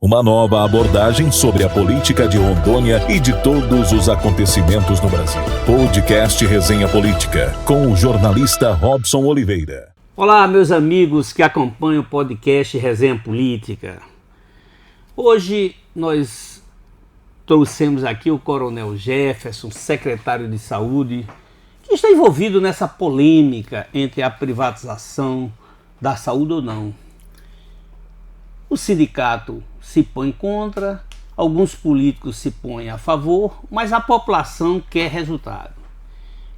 Uma nova abordagem sobre a política de Rondônia e de todos os acontecimentos no Brasil. Podcast Resenha Política, com o jornalista Robson Oliveira. Olá, meus amigos que acompanham o podcast Resenha Política. Hoje nós trouxemos aqui o Coronel Jefferson, secretário de Saúde, que está envolvido nessa polêmica entre a privatização da saúde ou não. O sindicato se põe contra, alguns políticos se põem a favor, mas a população quer resultado.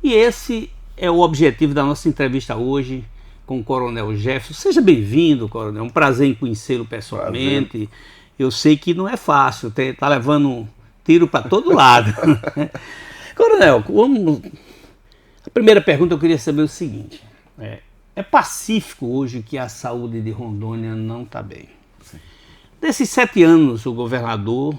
E esse é o objetivo da nossa entrevista hoje com o Coronel Jefferson. Seja bem-vindo, Coronel. É um prazer em conhecê-lo pessoalmente. Prazer. Eu sei que não é fácil, tá levando tiro para todo lado. Coronel, a primeira pergunta eu queria saber o seguinte. É pacífico hoje que a saúde de Rondônia não está bem? Desses 7 anos, o governador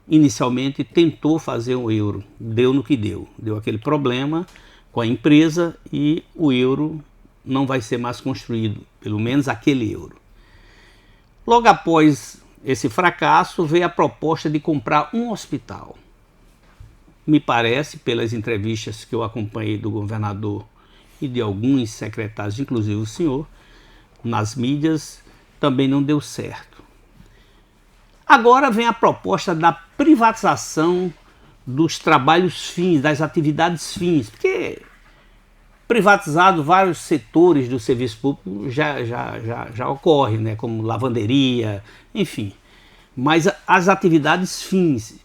inicialmente tentou fazer um euro, deu no que deu. Deu aquele problema com a empresa e o euro não vai ser mais construído, pelo menos aquele euro. Logo após esse fracasso, veio a proposta de comprar um hospital. Me parece, pelas entrevistas que eu acompanhei do governador e de alguns secretários, inclusive o senhor, nas mídias, também não deu certo. Agora vem a proposta da privatização dos trabalhos fins, das atividades fins, porque privatizado vários setores do serviço público já ocorre, né, como lavanderia, enfim. Mas as atividades fins,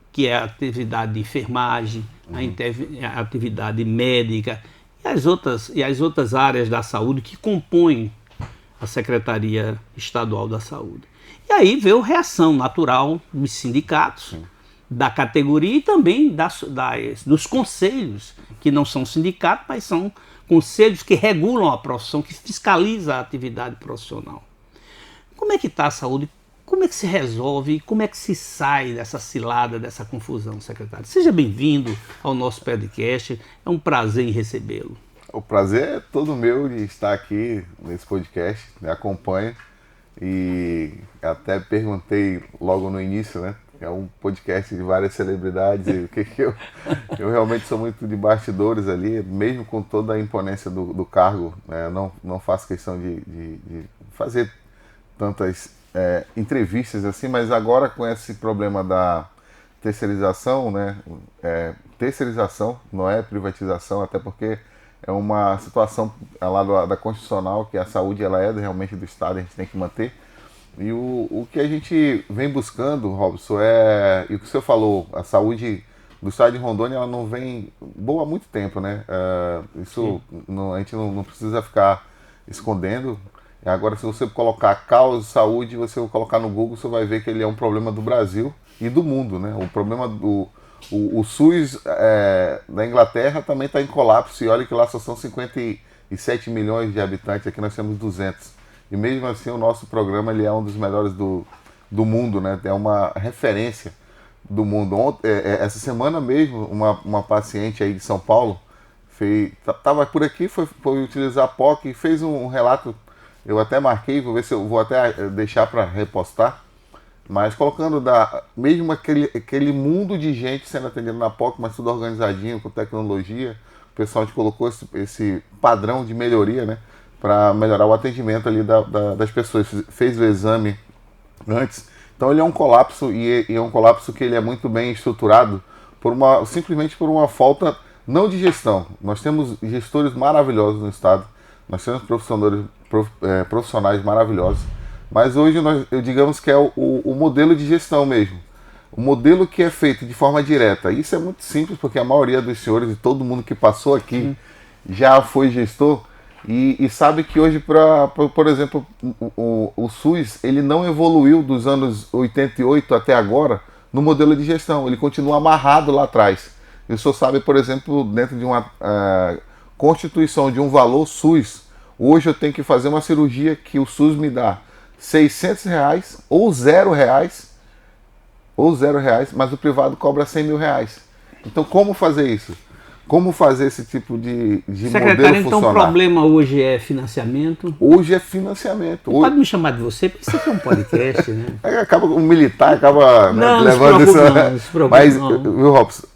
que é a atividade de enfermagem, a atividade médica e as outras áreas da saúde que compõem a Secretaria Estadual da Saúde. E aí veio reação natural dos sindicatos, da categoria e também dos conselhos, que não são sindicatos, mas são conselhos que regulam a profissão, que fiscalizam a atividade profissional. Como é que está a saúde? Como é que se resolve? Como é que se sai dessa cilada, dessa confusão, secretário? Seja bem-vindo ao nosso podcast. É um prazer em recebê-lo. O prazer é todo meu de estar aqui nesse podcast, me acompanha. E até perguntei logo no início, né? É um podcast de várias celebridades e o que eu realmente sou muito de bastidores ali, mesmo com toda a imponência do cargo, né? Não faço questão de fazer tantas entrevistas assim, mas agora com esse problema da terceirização, né? Terceirização, não é privatização, até porque é uma situação lá da Constitucional, que a saúde ela é realmente do Estado, a gente tem que manter. E o que a gente vem buscando, Robson, e o que o senhor falou, a saúde do Estado de Rondônia ela não vem boa há muito tempo, né? Isso a gente não precisa ficar escondendo. Agora, se você colocar causa saúde, você colocar no Google, você vai ver que ele é um problema do Brasil e do mundo, né? O problema O SUS da Inglaterra também está em colapso, e olha que lá só são 57 milhões de habitantes, aqui nós temos 200. E mesmo assim o nosso programa ele é um dos melhores do mundo, né? É uma referência do mundo. Essa semana mesmo, uma paciente aí de São Paulo estava por aqui, foi utilizar a POC e fez um relato, eu até marquei, vou ver se eu vou até deixar para repostar, mas colocando mesmo aquele mundo de gente sendo atendido na POC, mas tudo organizadinho, com tecnologia, o pessoal a gente colocou esse padrão de melhoria, né, para melhorar o atendimento ali das pessoas, fez o exame antes. Então ele é um colapso, e é um colapso que ele é muito bem estruturado, simplesmente por uma falta, não de gestão. Nós temos gestores maravilhosos no Estado, nós temos profissionais maravilhosos, mas hoje digamos que é o modelo de gestão mesmo. O modelo que é feito de forma direta. Isso é muito simples, porque a maioria dos senhores e todo mundo que passou aqui já foi gestor e sabe que hoje, por exemplo, o SUS ele não evoluiu dos anos 88 até agora no modelo de gestão. Ele continua amarrado lá atrás. O senhor sabe, por exemplo, dentro de uma constituição de um valor SUS, hoje eu tenho que fazer uma cirurgia que o SUS me dá R$600 ou R$0, mas o privado cobra R$100 mil. Então como fazer isso? como fazer esse tipo de Secretário, modelo então funcionar. o problema hoje é financiamento? Hoje é financiamento. Pode me chamar de você, porque isso aqui é um podcast, né? Acaba o militar, acaba Não, levando não se isso. preocupe, não se preocupe, Mas, não. viu, Robson,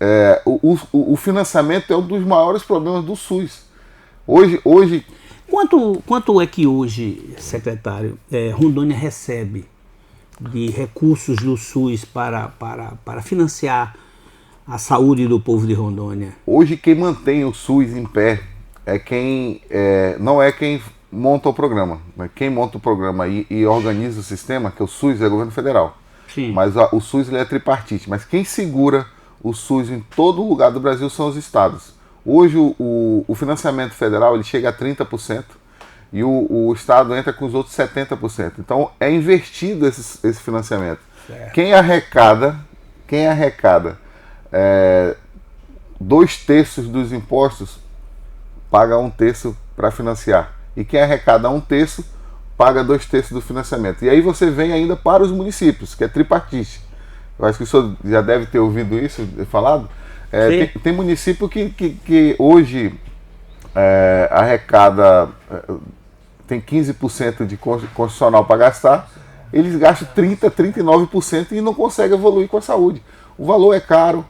o financiamento é um dos maiores problemas do SUS. Hoje Quanto é que hoje, secretário, Rondônia recebe de recursos do SUS para financiar a saúde do povo de Rondônia? Hoje quem mantém o SUS em pé não é quem monta o programa. Né? Quem monta o programa e organiza o sistema, que é o SUS, é o governo federal. Sim. Mas o SUS ele é tripartite. Mas quem segura o SUS em todo lugar do Brasil são os estados. Hoje o financiamento federal ele chega a 30% e o estado entra com os outros 70%. Então é invertido esse financiamento. Certo. Quem arrecada 2/3 dos impostos paga 1/3 para financiar. E quem arrecada 1/3 paga 2/3 do financiamento. E aí você vem ainda para os municípios, que é tripartite. Eu acho que o senhor já deve ter ouvido isso falado. Tem município que hoje arrecada, tem 15% de constitucional para gastar, eles gastam 30%, 39% e não conseguem evoluir com a saúde. O valor é caro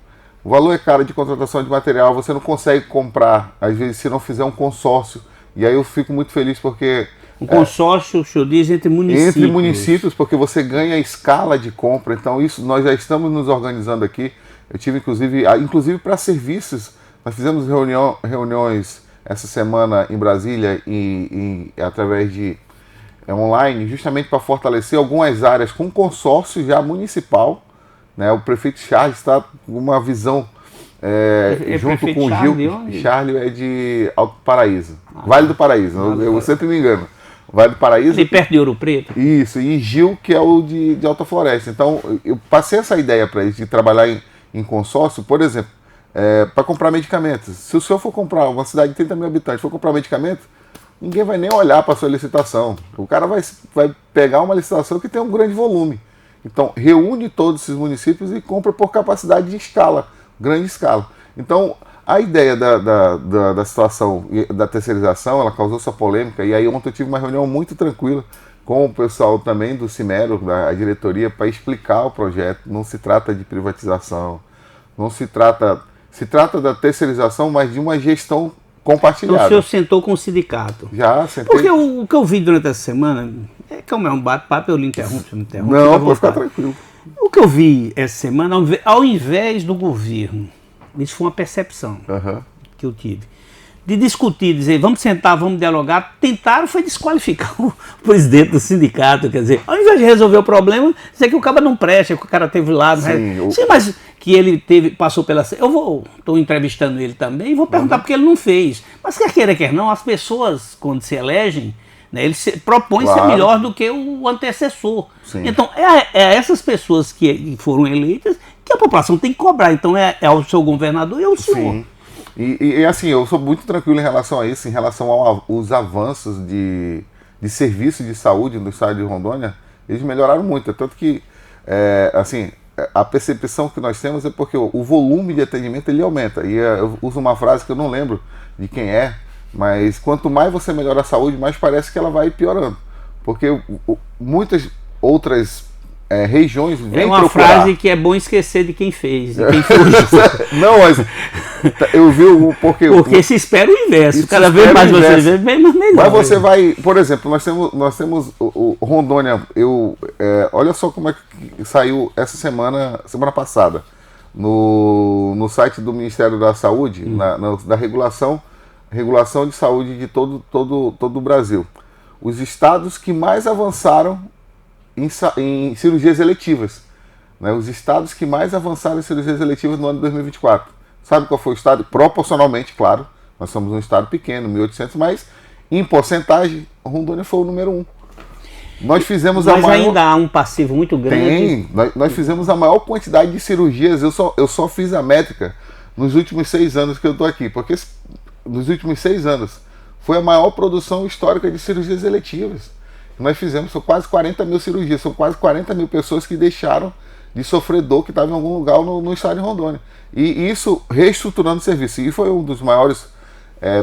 de contratação de material, você não consegue comprar, às vezes, se não fizer um consórcio. E aí eu fico muito feliz porque... Um consórcio, o senhor diz, entre municípios. Entre municípios, porque você ganha escala de compra. Então isso, nós já estamos nos organizando aqui. Eu tive, inclusive para serviços, nós fizemos reuniões essa semana em Brasília e através de online, justamente para fortalecer algumas áreas com consórcio já municipal. Né? O prefeito Charles está com uma visão junto com o Gil. Charles é de Alto Paraíso, Vale do Paraíso, eu sempre me engano. Vale do Paraíso. Ali perto de Ouro Preto. Isso, e Gil, que é o de Alta Floresta. Então, eu passei essa ideia para eles de trabalhar em consórcio, por exemplo, para comprar medicamentos. Se o senhor for comprar, uma cidade de 30 mil habitantes, for comprar medicamento, ninguém vai nem olhar para a sua licitação. O cara vai pegar uma licitação que tem um grande volume. Então, reúne todos esses municípios e compra por capacidade de escala, grande escala. Então, a ideia da situação da terceirização, ela causou essa polêmica, e aí ontem eu tive uma reunião muito tranquila com o pessoal também do Cimero, da diretoria, para explicar o projeto. Não se trata de privatização, não se trata da terceirização, mas de uma gestão compartilhada. Então o senhor sentou com o sindicato? Já, sentei. Porque o que eu vi durante essa semana, como é um bate-papo, eu lhe interrompo, você me interrompe. Não, pode ficar tranquilo. O que eu vi essa semana, ao invés do governo, isso foi uma percepção que eu tive, de discutir, dizer, vamos sentar, vamos dialogar, tentaram foi desqualificar o presidente do sindicato, quer dizer, ao invés de resolver o problema, dizer que o cara não presta, que o cara teve lá, sim, mas que ele passou pela... Estou entrevistando ele também e vou perguntar porque ele não fez. Mas quer queira, quer não, as pessoas, quando se elegem, né, eles propõem ser melhor do que o antecessor. Sim. Então, essas pessoas que foram eleitas que a população tem que cobrar. Então, é o seu governador e é o senhor. Sim. E assim, eu sou muito tranquilo em relação a isso, em relação aos avanços de serviço de saúde no estado de Rondônia, eles melhoraram muito. Tanto que, assim, a percepção que nós temos é porque o volume de atendimento ele aumenta. E eu uso uma frase que eu não lembro de quem é, mas quanto mais você melhora a saúde, mais parece que ela vai piorando. Porque muitas outras regiões vêm uma procurar. Frase que é bom esquecer de quem fez, de quem foi. Não, mas eu vi porque se espera o inverso. Cada vez mais você vê, bem mais melhor. Mas você vai, por exemplo, nós temos o Rondônia. Olha só como é que saiu essa semana passada, no site do Ministério da Saúde, da regulação de saúde de todo o Brasil. Os estados que mais avançaram em cirurgias eletivas. Né? Os estados que mais avançaram em cirurgias eletivas no ano de 2024. Sabe qual foi o estado? Proporcionalmente, claro. Nós somos um estado pequeno, 1.800, mas em porcentagem, Rondônia foi o número 1. Nós fizemos mas ainda há um passivo muito grande. Tem. Nós fizemos a maior quantidade de cirurgias. Eu só fiz a métrica nos últimos 6 anos que eu estou aqui. Porque nos últimos 6 anos foi a maior produção histórica de cirurgias eletivas. Nós fizemos, são quase 40 mil cirurgias, são quase 40 mil pessoas que deixaram de sofredor que estava em algum lugar no estado de Rondônia. E isso reestruturando o serviço. E foi um dos maiores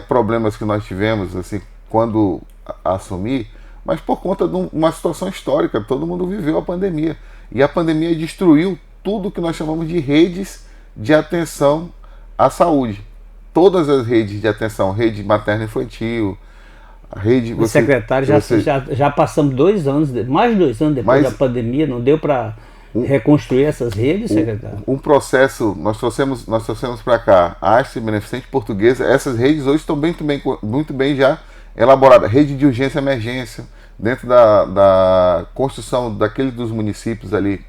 problemas que nós tivemos assim, quando assumi, mas por conta de uma situação histórica. Todo mundo viveu a pandemia. E a pandemia destruiu tudo que nós chamamos de redes de atenção à saúde. Todas as redes de atenção, rede materno-infantil, a rede... Secretário, já passamos 2 anos, mais de 2 anos depois da pandemia, não deu para reconstruir essas redes, secretário? Um processo, nós trouxemos para cá a Haste Beneficente Portuguesa. Essas redes hoje estão muito bem já elaboradas. Rede de urgência e emergência, dentro da construção daqueles dos municípios ali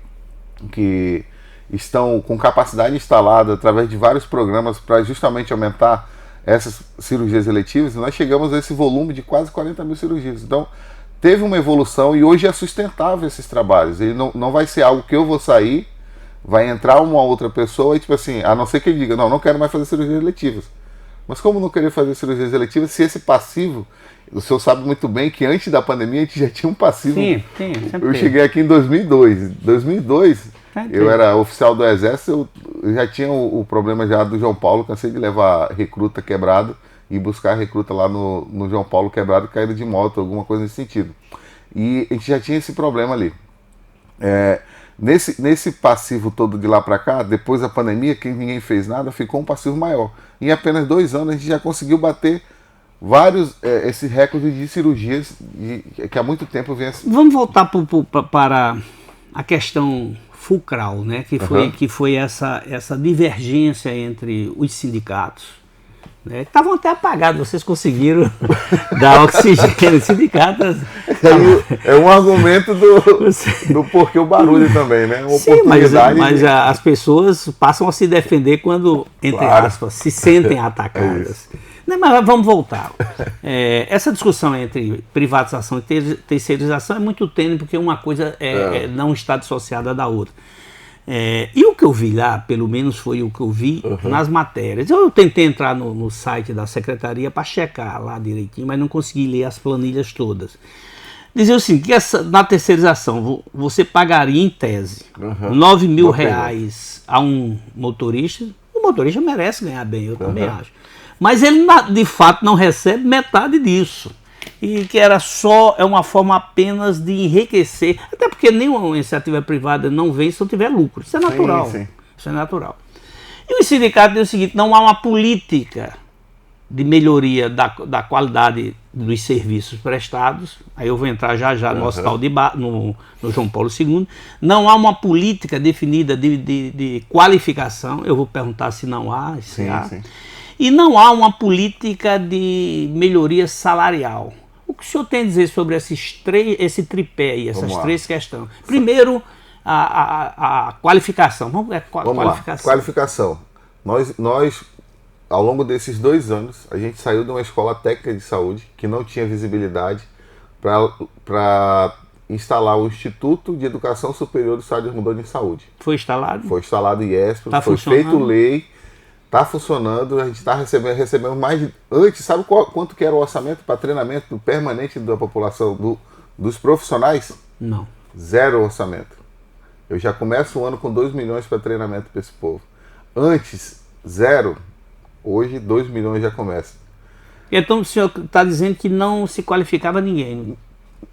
que estão com capacidade instalada através de vários programas para justamente aumentar essas cirurgias eletivas. Nós chegamos a esse volume de quase 40 mil cirurgias. Então, teve uma evolução e hoje é sustentável esses trabalhos. Ele não vai ser algo que eu vou sair, vai entrar uma outra pessoa e tipo assim, a não ser que ele diga, não quero mais fazer cirurgias eletivas. Mas como não querer fazer cirurgias eletivas, se esse passivo, o senhor sabe muito bem que antes da pandemia a gente já tinha um passivo. Sim, eu cheguei aqui em 2002. 2002, eu era oficial do Exército, eu já tinha o problema já do João Paulo, cansei de levar recruta quebrado e buscar recruta lá no João Paulo quebrado, caído de moto, alguma coisa nesse sentido. E a gente já tinha esse problema ali. Nesse passivo todo de lá para cá, depois da pandemia, que ninguém fez nada, ficou um passivo maior. Em apenas 2 anos a gente já conseguiu bater vários esses recordes de cirurgias que há muito tempo vem assim. Vamos voltar para a questão fulcral, né? que foi essa divergência entre os sindicatos. Né? Estavam até apagados, vocês conseguiram dar oxigênio. Sindicatos. É um argumento do porquê o barulho também, né? Uma oportunidade. Mas as pessoas passam a se defender quando, entre aspas, se sentem atacadas. Mas vamos voltar. Essa discussão entre privatização e terceirização é muito tênue, porque uma coisa não está dissociada da outra. E o que eu vi lá, pelo menos foi o que eu vi nas matérias. Eu tentei entrar no site da secretaria para checar lá direitinho, mas não consegui ler as planilhas todas. Dizia assim, que na terceirização você pagaria em tese R$9 mil a um motorista. O motorista merece ganhar bem, eu também acho. Mas ele de fato não recebe metade disso. E que é uma forma apenas de enriquecer, até porque nenhuma iniciativa privada não vem se não tiver lucro. Isso é natural. Sim. Isso é natural. E o sindicato diz o seguinte: não há uma política de melhoria da qualidade dos serviços prestados. Aí eu vou entrar já no hospital no João Paulo II. Não há uma política definida de qualificação. Eu vou perguntar se não há. Sim. E não há uma política de melhoria salarial. O que o senhor tem a dizer sobre esse tripé aí, essas 3 questões? Primeiro, a qualificação. Vamos lá. Qualificação. Nós, ao longo desses 2 anos, a gente saiu de uma escola técnica de saúde que não tinha visibilidade para instalar o Instituto de Educação Superior do Estado de Rondônia em Saúde. Foi instalado? Foi instalado o IESP, foi feito lei. Está funcionando, a gente está recebendo mais de... Antes, sabe quanto que era o orçamento para treinamento permanente da população, dos profissionais? Não. 0 orçamento. Eu já começo o ano com 2 milhões para treinamento para esse povo. Antes, 0. Hoje, 2 milhões já começa. Então o senhor está dizendo que não se qualificava ninguém?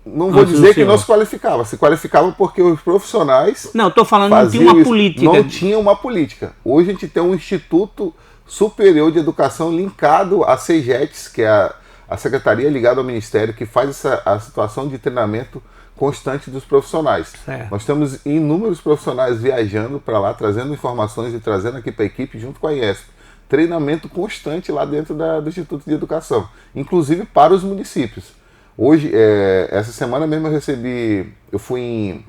Não vou dizer que não se qualificava. Se qualificava porque os profissionais... Não, estou falando não tinha uma política. Não tinha uma política. Hoje a gente tem um Instituto Superior de Educação linkado à CEGETS, que é a secretaria ligada ao Ministério, que faz a situação de treinamento constante dos profissionais. Certo. Nós temos inúmeros profissionais viajando para lá, trazendo informações e trazendo aqui para a equipe, junto com a IESP. Treinamento constante lá dentro do Instituto de Educação, inclusive para os municípios. Hoje, essa semana mesmo eu fui em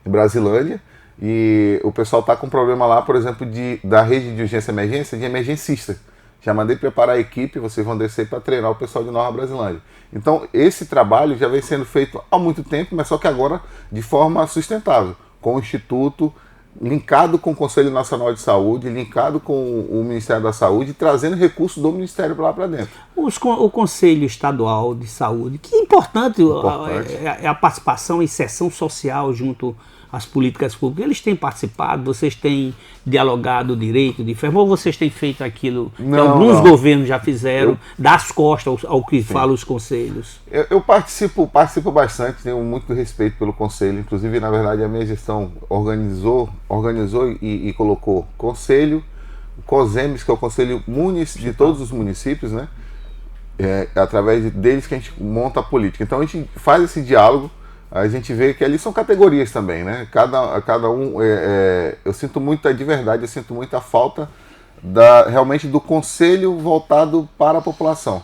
Brasilândia e o pessoal está com problema lá, por exemplo, da rede de urgência e emergência, de emergencista. Já mandei preparar a equipe, vocês vão descer para treinar o pessoal de Nova Brasilândia. Então, esse trabalho já vem sendo feito há muito tempo, mas só que agora de forma sustentável, com o Instituto, linkado com o Conselho Nacional de Saúde, linkado com o Ministério da Saúde, trazendo recursos do Ministério para lá para dentro. O Conselho Estadual de Saúde, que é importante. É a participação e inserção social junto as políticas públicas, eles têm participado, vocês têm dialogado o direito de enfermagem, ou vocês têm feito aquilo que alguns governos já fizeram, dar as costas ao que falam os conselhos? Eu participo bastante, tenho muito respeito pelo conselho, inclusive, na verdade, a minha gestão organizou e colocou conselho, o COSEMES, que é o conselho de todos os municípios, né? Através deles que a gente monta a política. Então a gente faz esse diálogo, a gente vê que ali são categorias também, né? Cada um, eu sinto muita, de verdade, eu sinto muita falta realmente do conselho voltado para a população.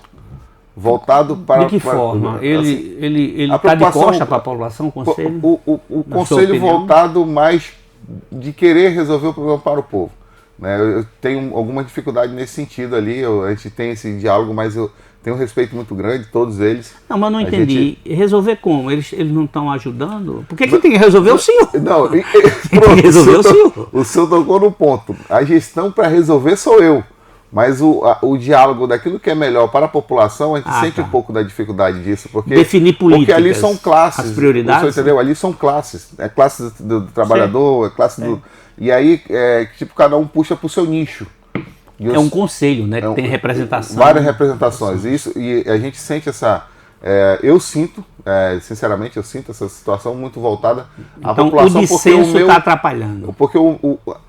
Voltado para... De que forma? Ele está de costa para a população, o conselho? O conselho voltado mais de querer resolver o problema para o povo. Né? Eu tenho alguma dificuldade nesse sentido ali, a gente tem esse diálogo, mas eu tenho um respeito muito grande, todos eles. Não, mas não entendi. Resolver como? Eles não estão ajudando? Por que quem tem que resolver é o senhor? Não, quem tem que resolver é o senhor. O senhor tocou no ponto. A gestão para resolver sou eu. Mas o diálogo daquilo que é melhor para a população, a gente sente um pouco da dificuldade disso. Definir políticas, porque ali são classes. As prioridades. Você entendeu? Ali são classes. É classe do trabalhador, é classe do... E aí, tipo, cada um puxa para o seu nicho. É um conselho, né? Que tem representação. Várias representações. Isso, e a gente sente essa... eu sinto, sinceramente, essa situação muito voltada à população. O dissenso está atrapalhando. Porque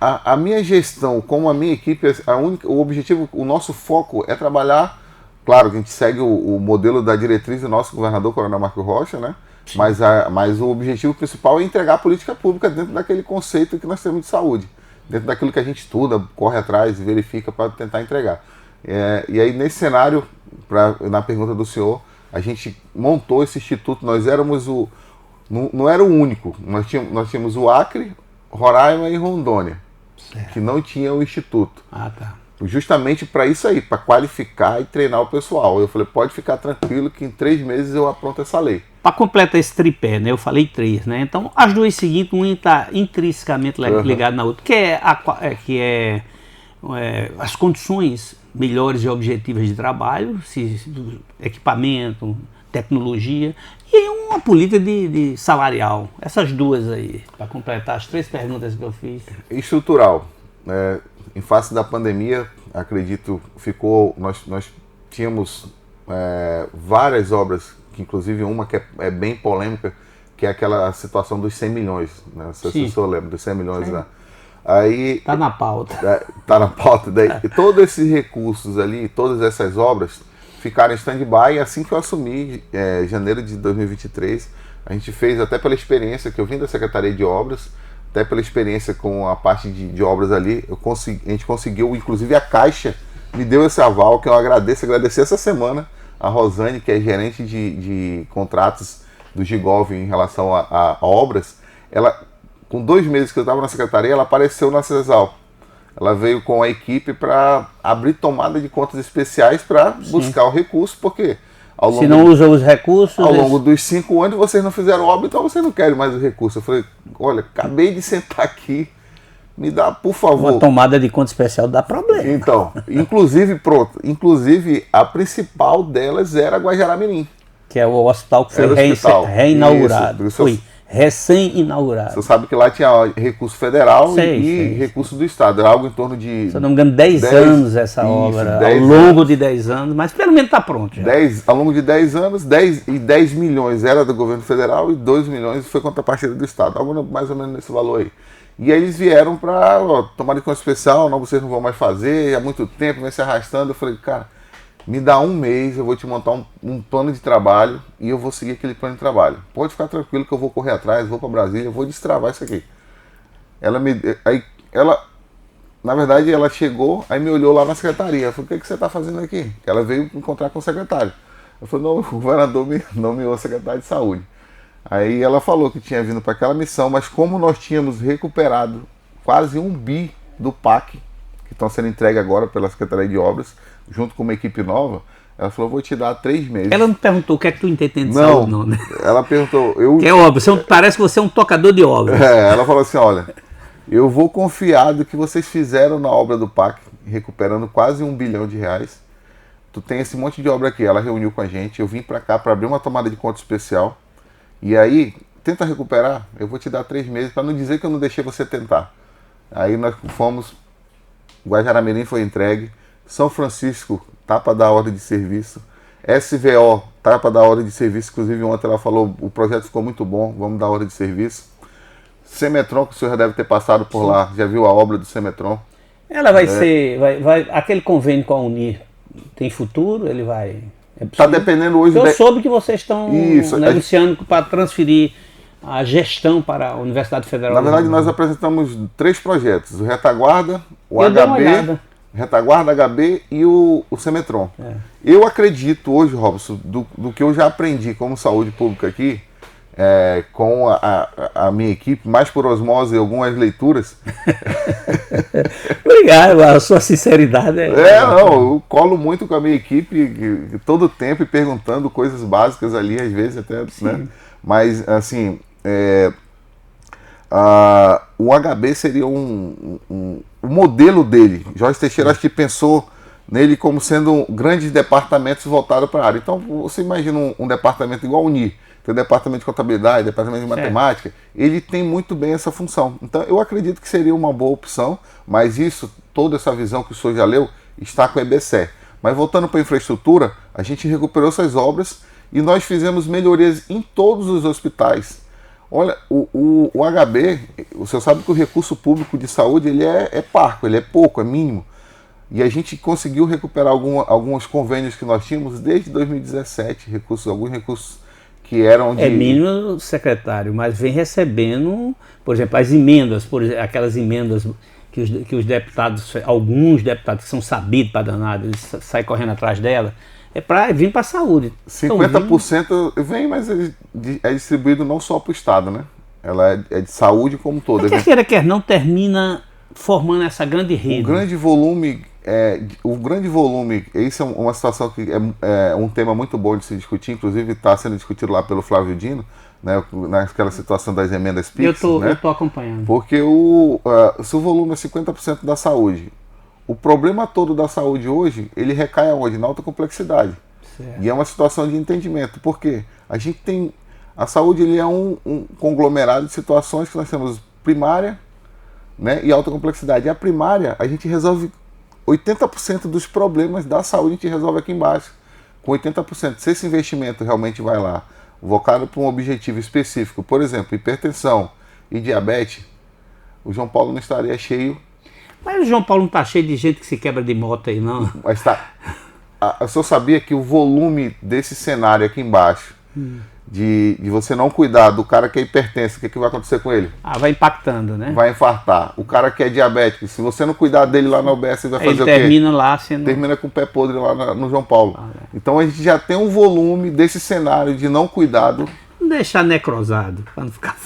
a minha gestão, como a minha equipe, o objetivo, o nosso foco é trabalhar. Claro que a gente segue o modelo da diretriz do nosso governador, Coronel Marcos Rocha, né? Mas o objetivo principal é entregar a política pública dentro daquele conceito que nós temos de saúde. Dentro daquilo que a gente estuda, corre atrás, verifica para tentar entregar. E aí, nesse cenário, na pergunta do senhor, a gente montou esse instituto. Nós éramos não era o único. Nós tínhamos o Acre, Roraima e Rondônia, que não tinha o instituto. Tá. Justamente para isso aí, para qualificar e treinar o pessoal. Eu falei, pode ficar tranquilo que em 3 meses eu apronto essa lei. Para completar esse tripé, né? Eu falei 3, né? Então, as duas seguintes, uma está intrinsecamente ligada na outra, que é as condições melhores e objetivas de trabalho, equipamento, tecnologia, e uma política de salarial. Essas duas aí, para completar as 3 perguntas que eu fiz. Estrutural. Em face da pandemia, acredito, nós tínhamos várias obras, que inclusive uma que é bem polêmica, que é aquela situação dos 100 milhões, né? Se o senhor lembra, dos 100 milhões lá. Aí está na pauta. Está na pauta. E todos esses recursos ali, todas essas obras, ficaram em stand-by. Assim que eu assumi, em janeiro de 2023, a gente fez, até pela experiência que eu vim da Secretaria de Obras, até pela experiência com a parte de obras ali, a gente conseguiu, inclusive a Caixa me deu esse aval, que eu agradeci essa semana a Rosane, que é gerente de contratos do Gigov em relação a obras. Ela, com 2 meses que eu estava na secretaria, ela apareceu na CESAL. Ela veio com a equipe para abrir tomada de contas especiais para buscar o recurso, porque se não usa os recursos... Ao longo dos 5 anos vocês não fizeram obra, então vocês não querem mais o recurso. Eu falei, olha, acabei de sentar aqui, me dá, por favor... Uma tomada de conta especial dá problema. Então, inclusive a principal delas era Guajará-Mirim. Que é o hospital que foi reinaugurado. Foi recém-inaugurado. Você sabe que lá tinha recurso federal e recurso do Estado. Era algo em torno de... Se eu não me engano, 10 anos essa obra. Ao longo de 10 anos, mas pelo menos está pronto já. Ao longo de 10 anos, 10 milhões era do governo federal e 2 milhões foi contrapartida do Estado. Algo mais ou menos nesse valor aí. E aí eles vieram para tomar de conta especial, não, vocês não vão mais fazer, há muito tempo, vem se arrastando. Eu falei, cara, me dá 1 mês, eu vou te montar um plano de trabalho e eu vou seguir aquele plano de trabalho. Pode ficar tranquilo que eu vou correr atrás, vou para Brasília, eu vou destravar isso aqui. Na verdade, ela chegou, aí me olhou lá na secretaria. Eu falei, o que você está fazendo aqui? Ela veio encontrar com o secretário. Eu falei, não, o governador nomeou a secretária de saúde. Aí ela falou que tinha vindo para aquela missão, mas como nós tínhamos recuperado quase 1 bi do PAC, que estão sendo entregue agora pela Secretaria de Obras, junto com uma equipe nova, ela falou, vou te dar 3 meses. Ela não perguntou o que é que tu entende de saúde, não, né? Ela perguntou... Que é obra, parece que você é um tocador de obras. Ela falou assim, olha, eu vou confiar do que vocês fizeram na obra do PAC, recuperando quase R$1 bilhão. Tu tem esse monte de obra aqui. Ela reuniu com a gente, eu vim para cá para abrir uma tomada de conta especial. E aí, tenta recuperar, eu vou te dar 3 meses, para não dizer que eu não deixei você tentar. Aí nós fomos, Guajará-Mirim foi entregue, São Francisco tá para dar ordem de serviço, SVO tá para dar ordem de serviço, inclusive ontem ela falou, o projeto ficou muito bom, vamos dar ordem de serviço. Semetron, que o senhor já deve ter passado por lá, já viu a obra do Semetron? Ela vai ser, aquele convênio com a Unir tem futuro? Ele vai... Está dependendo hoje... Eu soube que vocês estão negociando para transferir a gestão para a Universidade Federal. Na verdade, nós apresentamos 3 projetos, o Retaguarda, o Retaguarda, HB e o Semetron. Eu acredito hoje, Robson, do que eu já aprendi como saúde pública aqui, com a minha equipe, mais por osmose e algumas leituras. Obrigado, a sua sinceridade. Eu colo muito com a minha equipe todo tempo e perguntando coisas básicas ali, às vezes até, né? Mas, assim, o HB seria o modelo dele. Jorge Teixeira, acho que pensou nele como sendo grandes departamentos voltados para a área. Então, você imagina um departamento igual o UNI, tem o departamento de contabilidade, departamento de matemática, ele tem muito bem essa função. Então, eu acredito que seria uma boa opção, mas toda essa visão que o senhor já leu, está com o EBSER. Mas voltando para a infraestrutura, a gente recuperou essas obras e nós fizemos melhorias em todos os hospitais. Olha, o HB, o senhor sabe que o recurso público de saúde ele é parco, ele é pouco, é mínimo. E a gente conseguiu recuperar alguns convênios que nós tínhamos desde 2017, alguns recursos que eram de... É mínimo, secretário, mas vem recebendo, por exemplo, as emendas, aquelas emendas que os deputados, alguns deputados que são sabidos para danado, eles saem correndo atrás dela, é para vir para a saúde. 50% vem, mas é distribuído não só para o Estado, né? Ela é de saúde como um todo. Quer não, termina formando essa grande rede. O grande volume, isso é uma situação que é um tema muito bom de se discutir, inclusive está sendo discutido lá pelo Flávio Dino, né, naquela situação das emendas PIX. Eu estou acompanhando. Porque se o volume é 50% da saúde, o problema todo da saúde hoje, ele recai aonde? Na alta complexidade. Certo. E é uma situação de entendimento. Por quê? A saúde ele é um conglomerado de situações que nós temos primária, né, e alta complexidade. E a primária, a gente resolve 80% dos problemas da saúde, a gente resolve aqui embaixo, com 80%. Se esse investimento realmente vai lá, voltado para um objetivo específico, por exemplo, hipertensão e diabetes, o João Paulo não estaria cheio. Mas o João Paulo não está cheio de gente que se quebra de moto aí, não? Mas tá. Eu só sabia que o volume desse cenário aqui embaixo, de você não cuidar do cara que é hipertenso, o que vai acontecer com ele? Vai impactando, né? Vai infartar. O cara que é diabético, se você não cuidar dele lá na UBS, vai fazer o quê? Termina lá sendo... Termina com o pé podre lá no João Paulo. Então a gente já tem um volume desse cenário de não cuidado. Não deixar necrosado, para não ficar...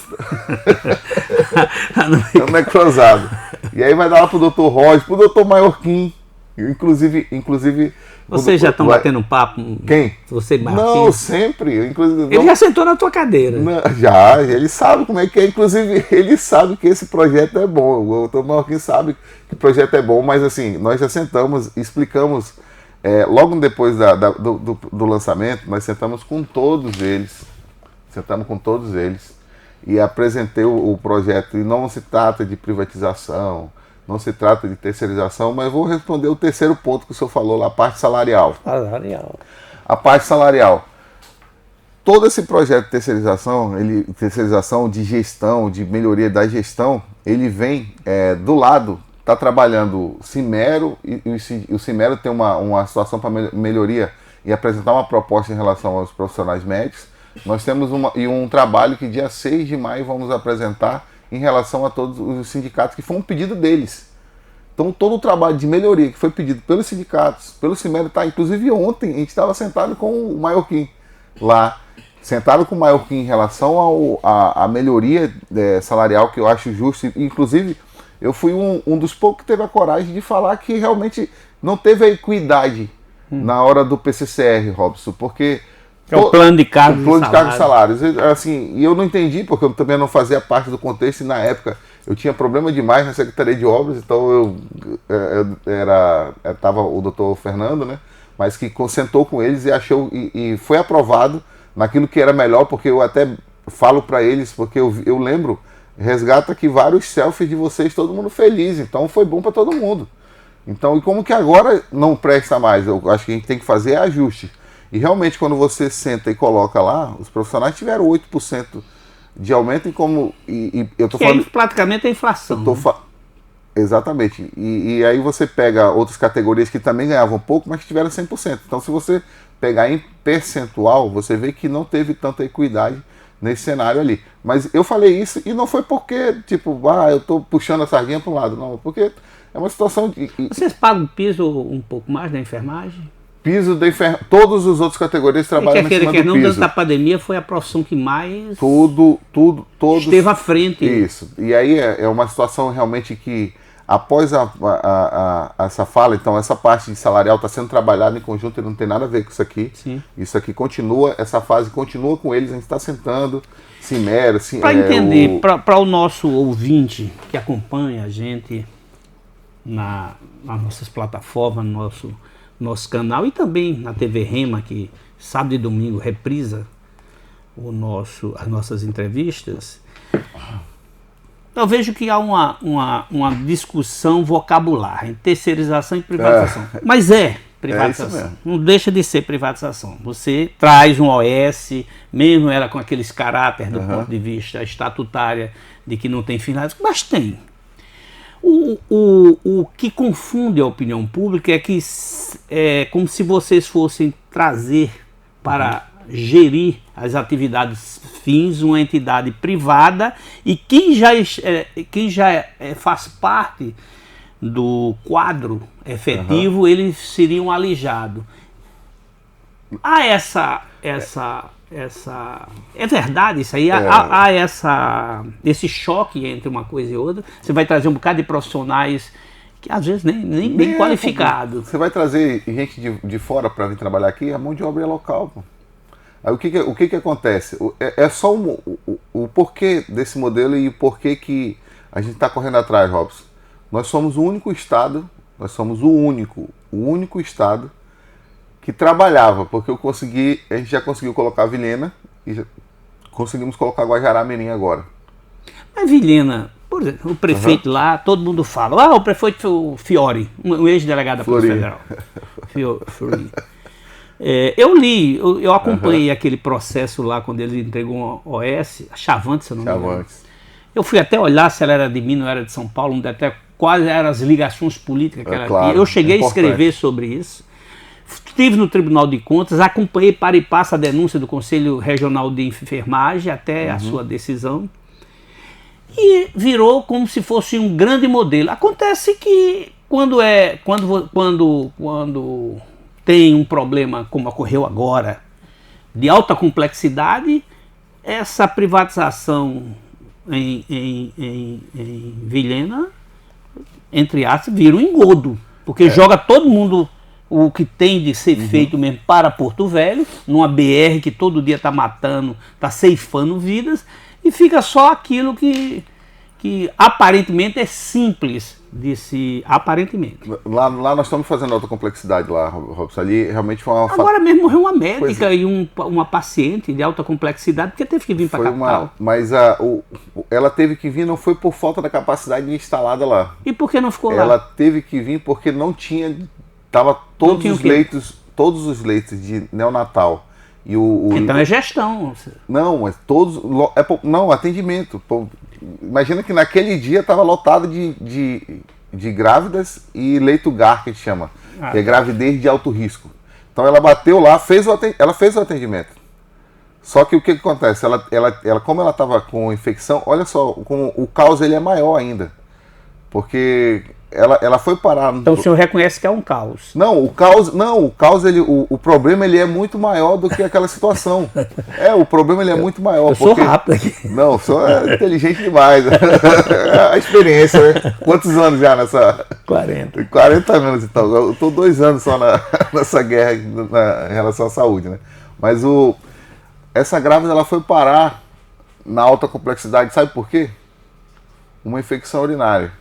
É necrosado. E aí vai dar lá pro Dr. Roger, pro Dr. Maiorquim. Inclusive vocês já estão batendo um papo? Quem? Você, Marquinhos? Não, sempre. Inclusive, ele já sentou na tua cadeira. Não, ele sabe como é que é. Inclusive, ele sabe que esse projeto é bom. O Dr. Maiorquim sabe que o projeto é bom, mas assim, nós já sentamos, explicamos, logo depois do lançamento, nós sentamos com todos eles. E apresentei o projeto. E não se trata de privatização, não se trata de terceirização, mas vou responder o terceiro ponto que o senhor falou lá, a parte salarial. A parte salarial. Todo esse projeto de terceirização, de gestão, de melhoria da gestão, ele vem do lado, está trabalhando o Cimero, e o Cimero tem uma situação para melhoria e apresentar uma proposta em relação aos profissionais médicos. Nós temos um trabalho que dia 6 de maio vamos apresentar em relação a todos os sindicatos, que foi um pedido deles. Então todo o trabalho de melhoria que foi pedido pelos sindicatos, pelo Cimero, inclusive ontem a gente estava sentado com o Maiorquim lá, sentado com o Maiorquim em relação à melhoria salarial, que eu acho justo. Inclusive eu fui um dos poucos que teve a coragem de falar que realmente não teve a equidade na hora do PCCR, Robson, porque... É o plano de cargos e salários. Assim, e eu não entendi, porque eu também não fazia parte do contexto, e na época eu tinha problema demais na Secretaria de Obras, então estava o doutor Fernando, né, mas que sentou com eles e achou, e foi aprovado naquilo que era melhor, porque eu até falo para eles, porque eu lembro, resgata aqui vários selfies de vocês, todo mundo feliz, então foi bom para todo mundo. Então, e como que agora não presta mais? Eu acho que a gente tem que fazer ajuste. E realmente, quando você senta e coloca lá, os profissionais tiveram 8% de aumento, e eu tô falando... praticamente é inflação. Exatamente. E aí você pega outras categorias que também ganhavam pouco, mas que tiveram 100%. Então, se você pegar em percentual, você vê que não teve tanta equidade nesse cenário ali. Mas eu falei isso e não foi porque, tipo, eu tô puxando a sardinha para um lado, não. Porque é uma situação de... Vocês pagam piso um pouco mais da enfermagem? Piso da enfermagem, todas as outras categorias trabalham em cima do piso. Durante a pandemia foi a profissão que mais todos esteve à frente. Isso. E aí é uma situação realmente que, após essa fala, então essa parte de salarial está sendo trabalhada em conjunto e não tem nada a ver com isso aqui. Sim. Isso aqui continua, essa fase continua com eles, a gente está sentando, para entender, para o nosso ouvinte que acompanha a gente nas nossas plataformas, no nosso canal e também na TV Rema, que sábado e domingo reprisa as nossas entrevistas, eu vejo que há uma discussão vocabular em terceirização e privatização. Mas privatização. É isso mesmo. Não deixa de ser privatização. Você traz um OS, mesmo ela com aqueles caráteres do ponto de vista estatutária de que não tem finalidade, mas tem. O que confunde a opinião pública é que é como se vocês fossem trazer para gerir as atividades fins uma entidade privada e quem já faz parte do quadro efetivo, eles seriam alijados. Há é verdade isso aí? Há esse choque entre uma coisa e outra. Você vai trazer um bocado de profissionais que às vezes nem bem qualificados. Você vai trazer gente de fora para vir trabalhar aqui, a mão de obra é local. Pô. Aí o que acontece? É só o porquê desse modelo e o porquê que a gente está correndo atrás, Robson. Nós somos o único estado, o único estado que trabalhava, porque a gente já conseguiu colocar Vilhena e já conseguimos colocar Guajará-Mirim agora. Mas Vilhena, por exemplo, o prefeito lá, todo mundo fala, o prefeito Fiore, um ex-delegado da Polícia Federal. Fiore. Eu acompanhei aquele processo lá quando ele entregou um OS, a Chavantes, se eu não me engano. Eu fui até olhar se ela era de Minas ou era de São Paulo, até quais eram as ligações políticas que ela tinha. Eu cheguei a escrever sobre isso. Estive no Tribunal de Contas, acompanhei para e passo a denúncia do Conselho Regional de Enfermagem até a sua decisão. E virou como se fosse um grande modelo. Acontece que quando tem um problema, como ocorreu agora, de alta complexidade, essa privatização em Vilhena, entre aspas, vira um engodo. Porque joga todo mundo o que tem de ser feito mesmo para Porto Velho, numa BR que todo dia está matando, está ceifando vidas, e fica só aquilo que aparentemente é simples de se... Aparentemente. Lá nós estamos fazendo alta complexidade lá, Robson. Ali realmente foi uma... Agora mesmo morreu uma médica e uma paciente de alta complexidade, porque teve que vir para a capital. Mas ela teve que vir, não foi por falta da capacidade instalada lá. E por que não ficou lá? Ela teve que vir porque não tinha... Tava todos os leitos de neonatal. Então é gestão. Não, mas todos... Não, atendimento. Imagina que naquele dia estava lotado de grávidas e leito GAR, que a gente chama. Que é gravidez de alto risco. Então ela bateu lá, ela fez o atendimento. Só que o que acontece? Como ela estava com infecção, olha só, o caos ele é maior ainda. Porque ela foi parar... Então o senhor reconhece que é um caos? O problema ele é muito maior do que aquela situação. O problema ele é muito maior. Eu sou rápido aqui. Não, sou inteligente demais. A experiência, né? Quantos anos já nessa... 40. 40 anos, então. Eu estou 2 anos só nessa guerra em relação à saúde, né? Mas essa grávida ela foi parar na alta complexidade, sabe por quê? Uma infecção urinária.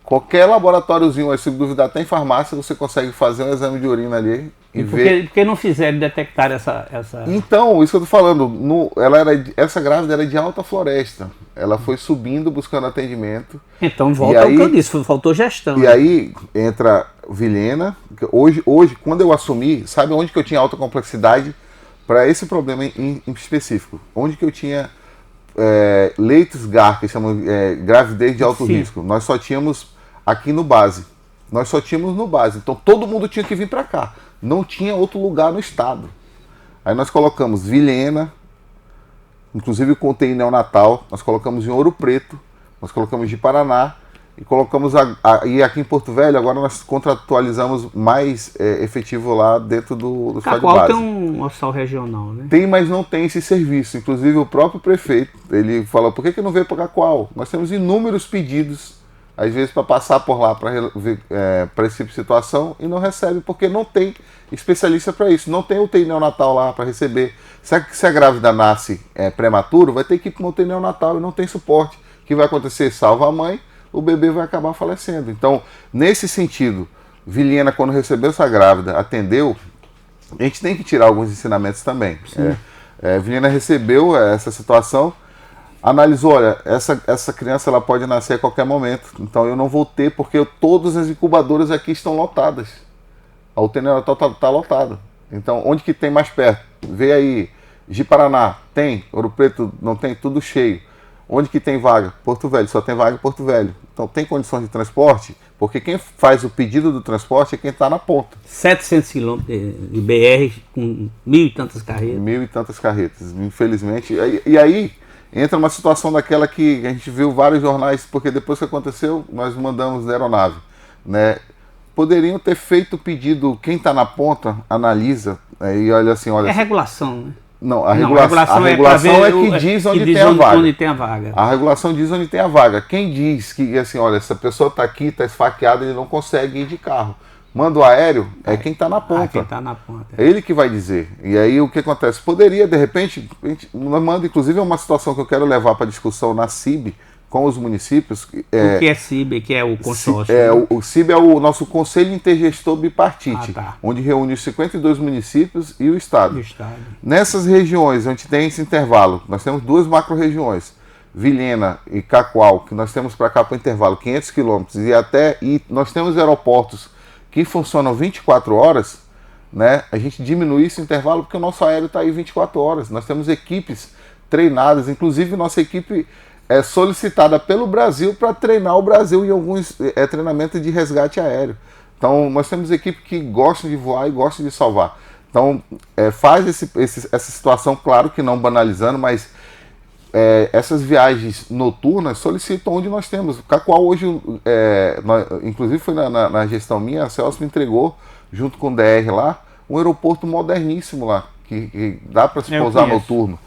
Qualquer laboratóriozinho, se duvidar até em farmácia, você consegue fazer um exame de urina ali e Porque não fizeram detectar essa... Então, isso que eu tô falando, essa grávida era de Alta Floresta. Ela foi subindo, buscando atendimento. Então, volta ao que eu disse, faltou gestão. E aí entra Vilhena. Hoje, quando eu assumi, sabe onde que eu tinha alta complexidade para esse problema em específico? Onde que eu tinha leitos GAR, que chamam gravidez de alto risco. Nós só tínhamos aqui no base. Então, todo mundo tinha que vir para cá. Não tinha outro lugar no estado. Aí nós colocamos Vilhena, inclusive com UTI neonatal, nós colocamos em Ouro Preto, nós colocamos de Paraná e colocamos e aqui em Porto Velho. Agora nós contratualizamos mais efetivo lá dentro do estado de base. Tem um hospital regional, né? Tem, mas não tem esse serviço. Inclusive o próprio prefeito, ele falou, por que não veio para Cacoal? Nós temos inúmeros pedidos, às vezes para passar por lá para esse tipo de situação, e não recebe porque não tem especialista para isso. Não tem UTI neonatal lá para receber. Se a grávida nasce prematuro, vai ter que ir para uma UTI neonatal e não tem suporte. O que vai acontecer? Salva a mãe, o bebê vai acabar falecendo. Então, nesse sentido, Vilhena, quando recebeu essa grávida, atendeu, a gente tem que tirar alguns ensinamentos também. Vilhena recebeu essa situação, analisou, olha, essa criança ela pode nascer a qualquer momento, então eu não vou ter, porque todas as incubadoras aqui estão lotadas. A UTI neonatal está lotada. Então, onde que tem mais perto? Vê aí, Ji-Paraná, tem, Ouro Preto não tem, tudo cheio. Onde que tem vaga? Porto Velho, só tem vaga em Porto Velho. Então, tem condições de transporte? Porque quem faz o pedido do transporte é quem está na ponta. 700 quilômetros de BR com 1.000 e tantas carretas. 1.000 e tantas carretas, infelizmente. E aí entra uma situação daquela que a gente viu vários jornais, porque depois que aconteceu, nós mandamos a aeronave, né? Poderiam ter feito o pedido, quem está na ponta analisa, e olha assim, olha. É regulação, né? Não, a regulação é que diz onde tem a vaga. Onde tem a vaga. A regulação diz onde tem a vaga. Quem diz que, assim, olha, essa pessoa está aqui, está esfaqueada, ele não consegue ir de carro. Manda o aéreo, é quem está na ponta. Quem está na ponta. É ele que vai dizer. E aí o que acontece? Poderia, de repente, manda, inclusive é uma situação que eu quero levar para discussão na CIB, com os municípios. O que é CIB, que é o consórcio? O CIB é o nosso Conselho Intergestor Bipartite, onde reúne os 52 municípios e o Estado. Nessas regiões onde tem esse intervalo, nós temos duas macro-regiões, Vilhena e Cacoal, que nós temos para cá para o intervalo 500 quilômetros, e nós temos aeroportos que funcionam 24 horas, né? A gente diminui esse intervalo porque o nosso aéreo está aí 24 horas. Nós temos equipes treinadas, inclusive nossa equipe é solicitada pelo Brasil para treinar o Brasil em alguns treinamentos de resgate aéreo. Então, nós temos equipe que gostam de voar e gostam de salvar. Então, faz essa situação, claro que não banalizando, mas essas viagens noturnas solicitam onde nós temos. Cacoal hoje, inclusive foi na gestão minha, a Celso me entregou, junto com o DR lá, um aeroporto moderníssimo lá, que dá para se pousar noturno.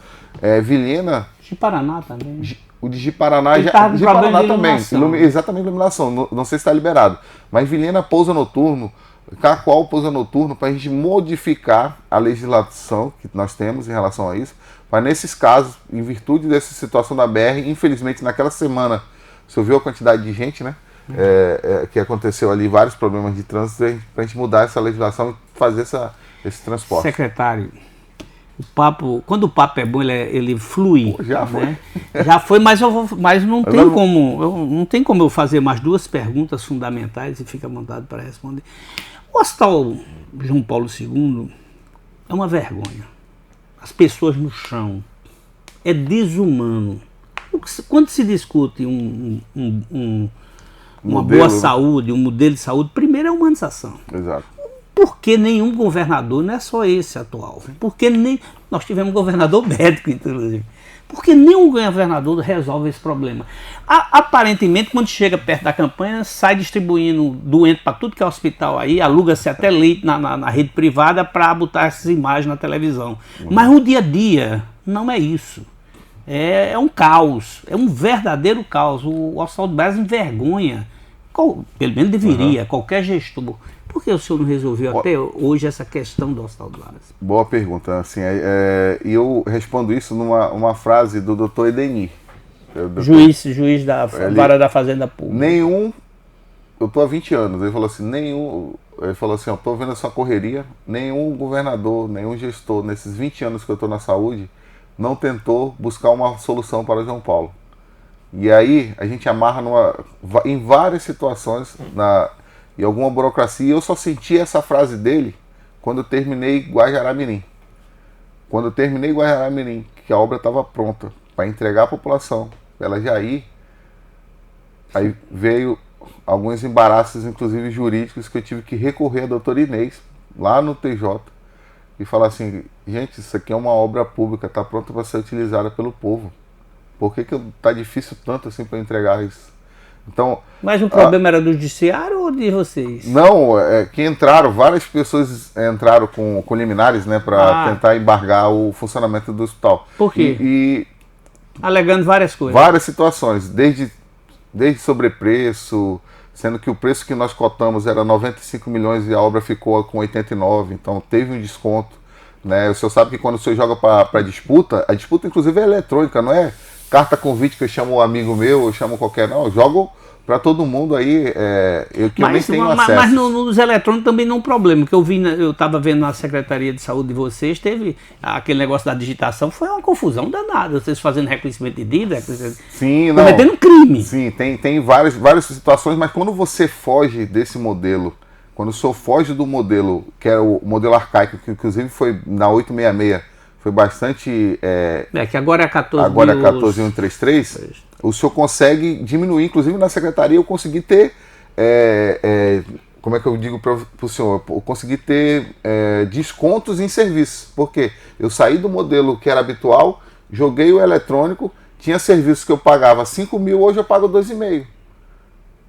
Vilhena... Ji-Paraná também. O de Ji-Paraná Ji-Paraná também. Exatamente, iluminação. Não sei se está liberado. Mas Vilhena pousa noturno, Cacoal pousa noturno, para a gente modificar a legislação que nós temos em relação a isso. Mas nesses casos, em virtude dessa situação da BR, infelizmente naquela semana, você viu a quantidade de gente, né? Que aconteceu ali, vários problemas de trânsito, para a gente mudar essa legislação e fazer esse transporte. Secretário, quando o papo é bom, ele flui. Pô, já foi. Né? Já foi, mas não tem como eu fazer mais duas perguntas fundamentais e fica à vontade para responder. O Hospital João Paulo II é uma vergonha. As pessoas no chão. É desumano. Quando se discute uma boa saúde, um modelo de saúde, primeiro é a humanização. Exato. Porque nenhum governador, não é só esse atual, porque nós tivemos um governador médico, inclusive, porque nenhum governador resolve esse problema. Aparentemente, quando chega perto da campanha, sai distribuindo doente para tudo que é hospital aí, aluga-se até leite na rede privada para botar essas imagens na televisão. Mas o dia a dia não é isso. É um caos, é um verdadeiro caos. O Hospital de Base envergonha, pelo menos deveria, qualquer gestor. Por que o senhor não resolveu até hoje essa questão do Hospital do Base? Boa pergunta. Assim, e eu respondo isso numa frase do Dr. Edenir. Juiz da Vara da Fazenda Pública. Eu estou há 20 anos, ele falou assim, ele falou assim, eu estou vendo a sua correria, nenhum governador, nenhum gestor, nesses 20 anos que eu estou na saúde, não tentou buscar uma solução para o João Paulo. E aí a gente amarra em várias situações, em alguma burocracia, e eu só senti essa frase dele quando eu terminei Guajará-Mirim. Quando eu terminei Guajará-Mirim, que a obra estava pronta para entregar à população, ela já ir, aí veio alguns embaraços, inclusive jurídicos, que eu tive que recorrer à doutora Inês, lá no TJ, e falar assim, gente, isso aqui é uma obra pública, está pronta para ser utilizada pelo povo. Por que tá difícil tanto assim para entregar isso? Então, mas o problema era do judiciário ou de vocês? Não, que várias pessoas entraram com liminares, né, para tentar embargar o funcionamento do hospital. Por quê? Alegando várias coisas. Várias situações, desde sobrepreço, sendo que o preço que nós cotamos era 95 milhões e a obra ficou com 89, então teve um desconto. Né? O senhor sabe que quando o senhor joga para disputa, a disputa inclusive é eletrônica, não é carta convite que eu chamo um amigo meu, eu chamo qualquer, não, eu jogo para todo mundo aí, eu nem tenho acesso. Mas nos eletrônicos também não é um problema, que eu estava vendo na Secretaria de Saúde de vocês, teve aquele negócio da digitação, foi uma confusão danada, vocês fazendo reconhecimento de dívida, cometendo crime. Sim, tem várias situações, mas quando você foge desse modelo, quando o senhor foge do modelo, que é o modelo arcaico, que inclusive foi na 866, foi bastante... que agora é 14.000... Agora é 14.133, o senhor consegue diminuir, inclusive na secretaria eu consegui ter, como é que eu digo para o senhor, eu consegui ter descontos em serviços, porque eu saí do modelo que era habitual, joguei o eletrônico, tinha serviços que eu pagava 5 mil, hoje eu pago 2,5.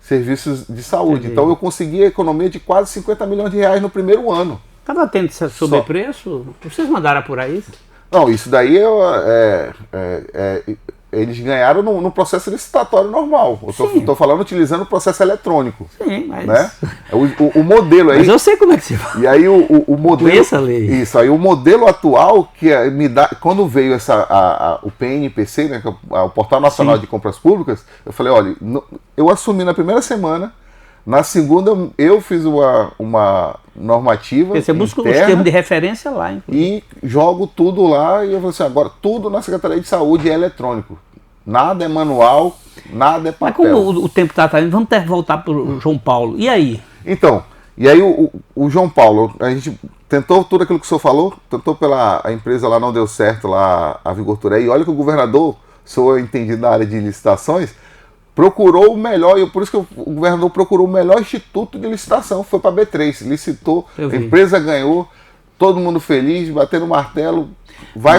Serviços de saúde. Entendi. Então eu consegui a economia de quase 50 milhões de reais no primeiro ano. Estava tendo sobrepreço? Vocês mandaram apurar isso? Não, isso daí eles ganharam no processo licitatório normal. Eu estou falando utilizando o processo eletrônico. Sim, mas... Né? O modelo aí... Mas eu sei como é que se faz. E aí o modelo... Conheço a lei. Isso, aí o modelo atual, que me dá... Quando veio o PNPC, né, que é o Portal Nacional de Compras Públicas, eu falei, olha, eu assumi na primeira semana, na segunda eu fiz uma normativa você busca os termos de referência lá, inclusive. E jogo tudo lá, e eu falei assim, agora tudo na Secretaria de Saúde é eletrônico. Nada é manual, nada é papel. Mas como o tempo está indo, vamos voltar para o João Paulo. E aí? Então, e aí o João Paulo, a gente tentou tudo aquilo que o senhor falou, tentou a empresa lá, não deu certo, lá a Vigorturé, e olha que o governador, sou entendido na área de licitações, procurou o melhor, e por isso que o governador procurou o melhor instituto de licitação, foi para a B3, licitou, a empresa ganhou, todo mundo feliz, batendo martelo,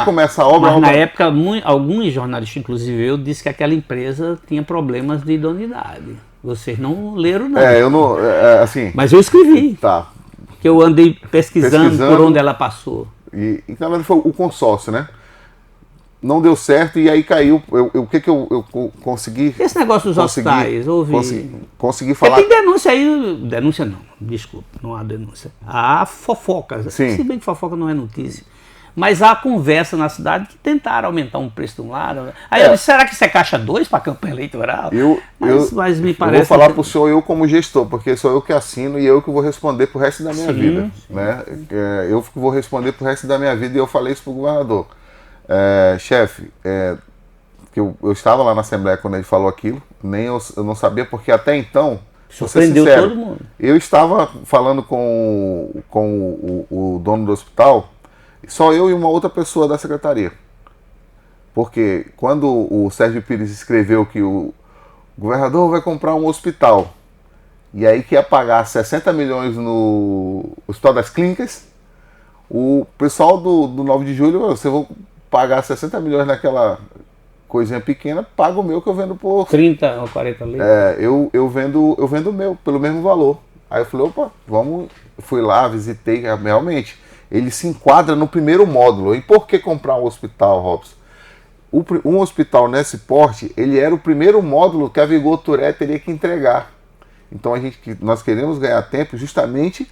começar a obra. Mas na época, alguns jornalistas, inclusive eu, disse que aquela empresa tinha problemas de idoneidade. Vocês não leram, não. Eu não, assim... Mas eu escrevi. Tá. Que eu andei pesquisando por onde ela passou. E na verdade foi o consórcio, né? Não deu certo e aí caiu. O que eu consegui... Esse negócio dos hospitais, ouvi... Consegui falar... Tem denúncia aí... Denúncia não, desculpa, não há denúncia. Há fofocas. Sim. Se bem que fofoca não é notícia. Mas há conversa na cidade que tentaram aumentar um preço de um lado. Aí eu disse, será que isso é caixa 2 para a campanha eleitoral? Mas me parece... Eu vou falar para o senhor, eu como gestor, porque sou eu que assino e eu que vou responder pro resto da minha vida. Né? Eu que vou responder pro resto da minha vida e eu falei isso pro governador. Chefe, que eu estava lá na Assembleia quando ele falou aquilo, eu não sabia, porque até então, surpreendeu todo mundo. Eu estava falando com o dono do hospital, só eu e uma outra pessoa da secretaria. Porque quando o Sérgio Pires escreveu que o governador vai comprar um hospital, e aí que ia pagar 60 milhões no Hospital das Clínicas, o pessoal do 9 de julho, você vai pagar 60 milhões naquela coisinha pequena, paga o meu que eu vendo por... 30 ou 40 litros. Eu vendo o meu pelo mesmo valor. Aí eu falei, opa, vamos... Fui lá, visitei, realmente... Ele se enquadra no primeiro módulo. E por que comprar um hospital, Robson? Um hospital nesse porte, ele era o primeiro módulo que a Vigorturé teria que entregar. Então nós queremos ganhar tempo justamente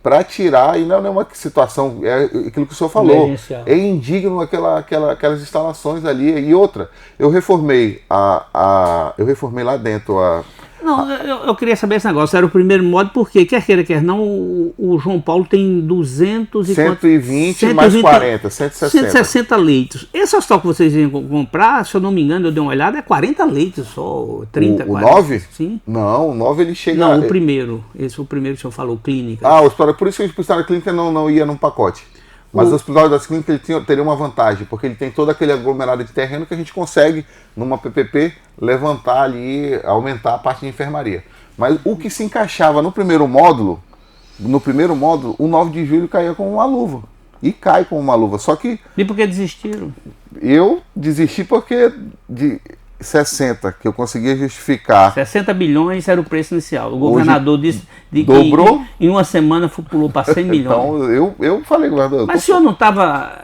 para tirar, e não é uma situação, é aquilo que o senhor falou, é indigno aquelas instalações ali. E outra, eu reformei lá dentro Não, eu queria saber esse negócio. Era o primeiro módulo, porque quer queira, quer não, o João Paulo tem 120 mais 40, 160 leitos. Esse hospital que vocês iam comprar, se eu não me engano, eu dei uma olhada, é 40 leitos só, 30, o 40. 9? Sim. Não, o 9 ele chega... Não, o primeiro. Esse é o primeiro que o senhor falou, clínica. Ah, o hospital, por isso que o hospital da clínica não ia num pacote. Mas o hospital das clínicas ele teria uma vantagem, porque ele tem todo aquele aglomerado de terreno que a gente consegue, numa PPP, levantar ali, aumentar a parte de enfermaria. Mas o que se encaixava no primeiro módulo, o 9 de julho caía com uma luva. E cai com uma luva. Só que... E por que desistiram? Eu desisti porque de 60, que eu conseguia justificar... 60 bilhões era o preço inicial. O governador disse dobrou? Que em uma semana pulou para 100 milhões. Então eu falei, governador... Mas o senhor não estava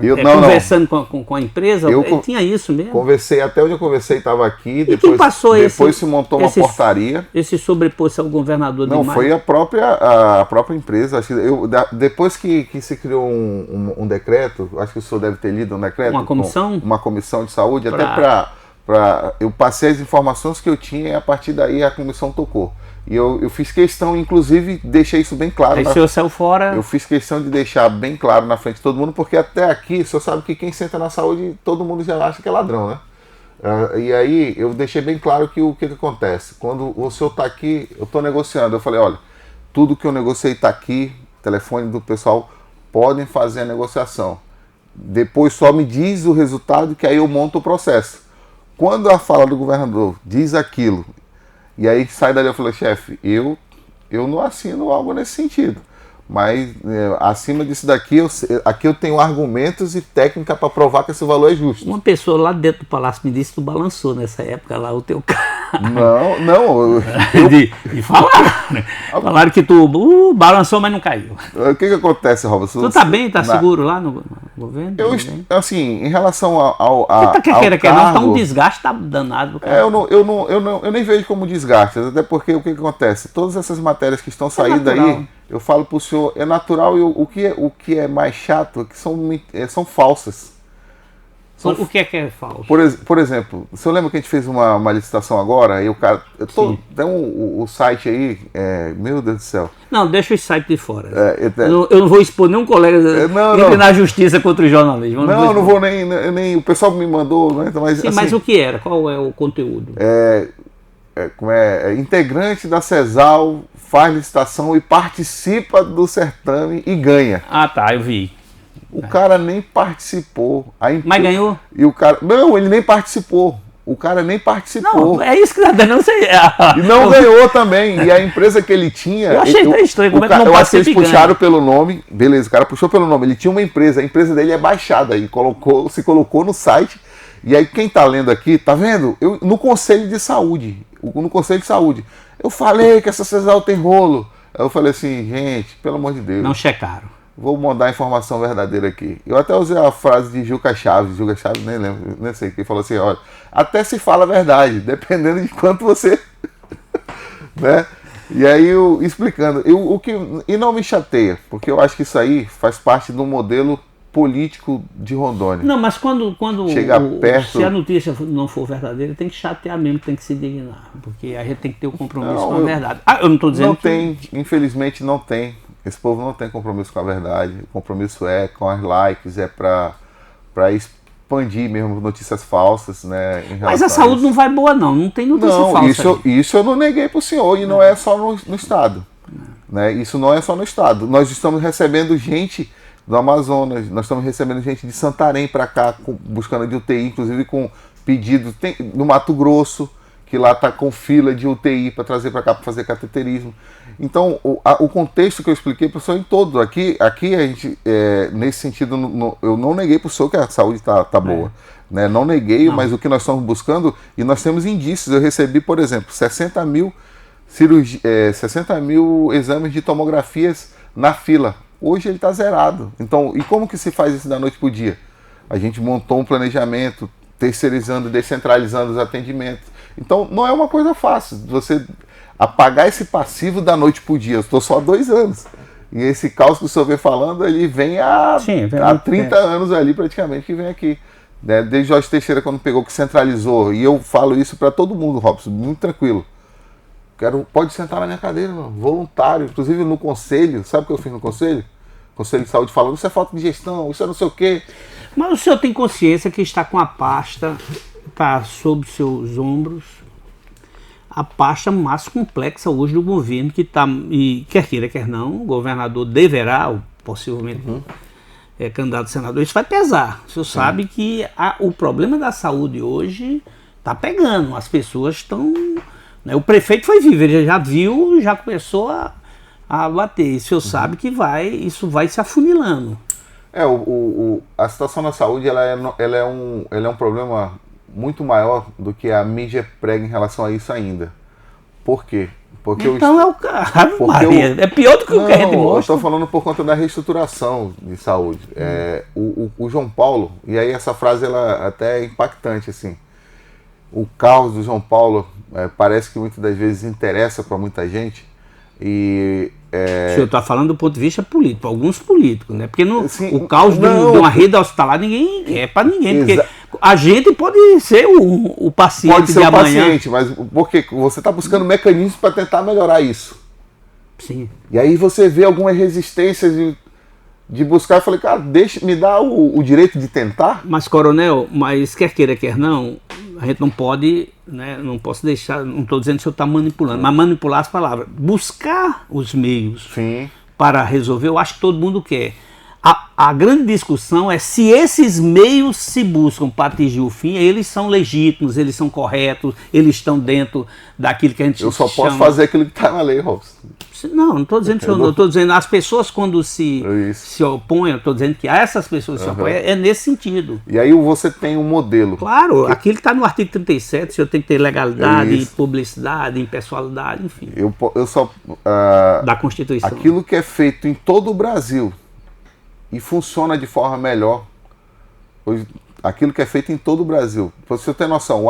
conversando com a empresa? Tinha isso mesmo? Conversei, até onde eu conversei estava aqui, depois se montou uma portaria. Esse sobrepôs ao governador Não, demais? foi a própria empresa. Acho que depois que se criou um decreto, acho que o senhor deve ter lido um decreto. Uma comissão? Uma comissão de saúde, até eu passei as informações que eu tinha e a partir daí a comissão tocou. E eu fiz questão, inclusive, deixei isso bem claro. Aí o senhor saiu fora. Eu fiz questão de deixar bem claro na frente de todo mundo, porque até aqui, o senhor sabe que quem senta na saúde, todo mundo já acha que é ladrão, né? E aí eu deixei bem claro que o que acontece. Quando o senhor está aqui, eu estou negociando. Eu falei, olha, tudo que eu negociei está aqui, telefone do pessoal, podem fazer a negociação. Depois só me diz o resultado, que aí eu monto o processo. Quando a fala do governador diz aquilo, e aí sai dali, eu falei, chefe, eu não assino algo nesse sentido. Mas acima disso daqui, aqui eu tenho argumentos e técnica para provar que esse valor é justo. Uma pessoa lá dentro do palácio me disse que tu balançou nessa época lá o teu carro. Não. De falar, né? Falaram que tu balançou, mas não caiu. O que acontece, Robson? Tu tá bem? Tá seguro lá no governo? Assim, em relação ao cargo... tá um desgaste tá danado. Eu nem vejo como desgaste, até porque o que acontece? Todas essas matérias que estão saindo aí, eu falo para o senhor, é natural, e o que é mais chato é que são falsas. O que é falso? Por exemplo, o senhor lembra que a gente fez uma licitação agora, e o cara... Tem o site aí, meu Deus do céu. Não, deixa o site de fora. Eu não vou expor nenhum colega na justiça contra o jornalismo. Não vou nem... O pessoal me mandou... Né, mas, sim, assim, mas o que era? Qual é o conteúdo? Integrante da CESAL faz licitação e participa do certame e ganha. Ah, tá, eu vi. O cara nem participou. Mas ganhou? E o cara... Não, ele nem participou. O cara nem participou. Não, é isso que tá dando, não sei. E não ganhou também. E a empresa que ele tinha... Eu achei tão estranho, como é que não eu acho que eles puxaram pelo nome. Beleza, o cara puxou pelo nome. Ele tinha uma empresa, a empresa dele é baixada. E se colocou no site. E aí quem tá lendo aqui, tá vendo? No Conselho de Saúde. No Conselho de Saúde. Eu falei que essa CESAL tem rolo. Aí eu falei assim, gente, pelo amor de Deus. Não checaram. Vou mandar a informação verdadeira aqui. Eu até usei a frase de Juca Chaves, nem lembro, nem sei, que ele falou assim, olha, até se fala a verdade, dependendo de quanto você... né? E aí eu explicando, e não me chateia, porque eu acho que isso aí faz parte do modelo político de Rondônia. Não, mas quando chega perto... se a notícia não for verdadeira, tem que chatear mesmo, tem que se dignar, porque a gente tem que ter o compromisso com a verdade. Eu não estou dizendo infelizmente não tem. Esse povo não tem compromisso com a verdade. O compromisso é com as likes, é para expandir mesmo notícias falsas, né? Mas a saúde não vai boa, não tem notícia falsa. Isso eu não neguei para o senhor, e não é só no Estado. Né? Isso não é só no Estado. Nós estamos recebendo gente do Amazonas, nós estamos recebendo gente de Santarém para cá, buscando de UTI, inclusive com pedido no Mato Grosso, que lá está com fila de UTI para trazer para cá para fazer cateterismo. Então, o contexto que eu expliquei para o senhor em todo, aqui a gente, nesse sentido, eu não neguei para o senhor que a saúde está boa. Né? Não neguei, mas o que nós estamos buscando, e nós temos indícios, eu recebi, por exemplo, 60 mil exames de tomografias na fila. Hoje ele está zerado. Então, e como que se faz isso da noite para o dia? A gente montou um planejamento, terceirizando, descentralizando os atendimentos. Então, não é uma coisa fácil você apagar esse passivo da noite para o dia. Eu estou só há 2 anos. E esse caos que o senhor vem falando, ele vem há 30 anos ali, praticamente, que vem aqui. Né? Desde Jorge Teixeira, quando pegou, que centralizou. E eu falo isso para todo mundo, Robson, muito tranquilo. pode sentar na minha cadeira, meu, voluntário. Inclusive no conselho, sabe o que eu fiz no conselho? Conselho de Saúde falando, isso é falta de gestão, isso é não sei o quê. Mas o senhor tem consciência que está com a pasta, está sob seus ombros, a pasta mais complexa hoje do governo, que está, e quer queira, quer não, o governador deverá, ou possivelmente candidato a senador, isso vai pesar. O senhor sabe que o problema da saúde hoje está pegando, as pessoas estão... Né, o prefeito foi vivo, ele já viu, já começou a bater. E o senhor sabe que isso vai se afunilando. A situação da saúde ela é um problema muito maior do que a mídia prega em relação a isso ainda. Por quê? Porque então é pior do que o que a gente mostra. Eu estou falando por conta da reestruturação de saúde. O João Paulo, e aí essa frase ela até é impactante, assim. O caos do João Paulo parece que muitas das vezes interessa para muita gente. O senhor está falando do ponto de vista político, para alguns políticos, né? Porque o caos de uma rede hospitalar ninguém quer para ninguém. Porque a gente pode ser o paciente pode ser de o amanhã. Paciente, mas porque você está buscando mecanismos para tentar melhorar isso. Sim. E aí você vê algumas resistências de buscar. Eu falei, cara, me dá o direito de tentar. Mas, coronel, quer queira, quer não, a gente não pode, né, não posso deixar, não estou dizendo que o senhor está manipulando, mas manipular as palavras. Buscar os meios para resolver, eu acho que todo mundo quer. A grande discussão é se esses meios se buscam para atingir o fim, eles são legítimos, eles são corretos, eles estão dentro daquilo que a gente chama... Eu só posso fazer aquilo que está na lei, Robson. Não estou dizendo que eu estou dizendo, as pessoas quando se opõem, eu estou dizendo que essas pessoas se opõem, é nesse sentido. E aí você tem um modelo. Claro, aquilo que está no artigo 37, o senhor tem que ter legalidade, publicidade, impessoalidade, enfim. Eu só... da Constituição. Aquilo que é feito em todo o Brasil e funciona de forma melhor, aquilo que é feito em todo o Brasil. Para você ter noção,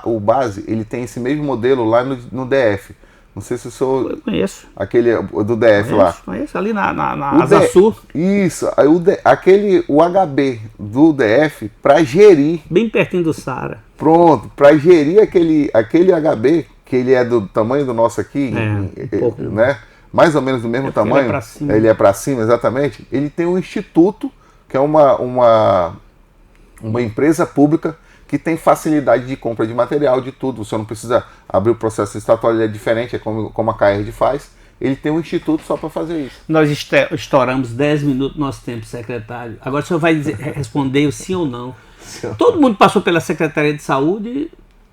o Base, ele tem esse mesmo modelo lá no DF. Não sei se o senhor... Eu conheço. Aquele do DF lá. Conheço, ali na Asa Sul. Isso, aí o HB do DF, para gerir... Bem pertinho do Saara. Pronto, para gerir aquele HB, que ele é do tamanho do nosso aqui, né? Mais ou menos do mesmo tamanho. Ele é para cima, exatamente. Ele tem um instituto, que é uma empresa pública, que tem facilidade de compra de material, de tudo. O senhor não precisa abrir o processo estatuário, ele é diferente, é como a CAERD faz. Ele tem um instituto só para fazer isso. Nós estouramos 10 minutos do nosso tempo, secretário. Agora o senhor vai responder sim ou não. Todo mundo passou pela Secretaria de Saúde,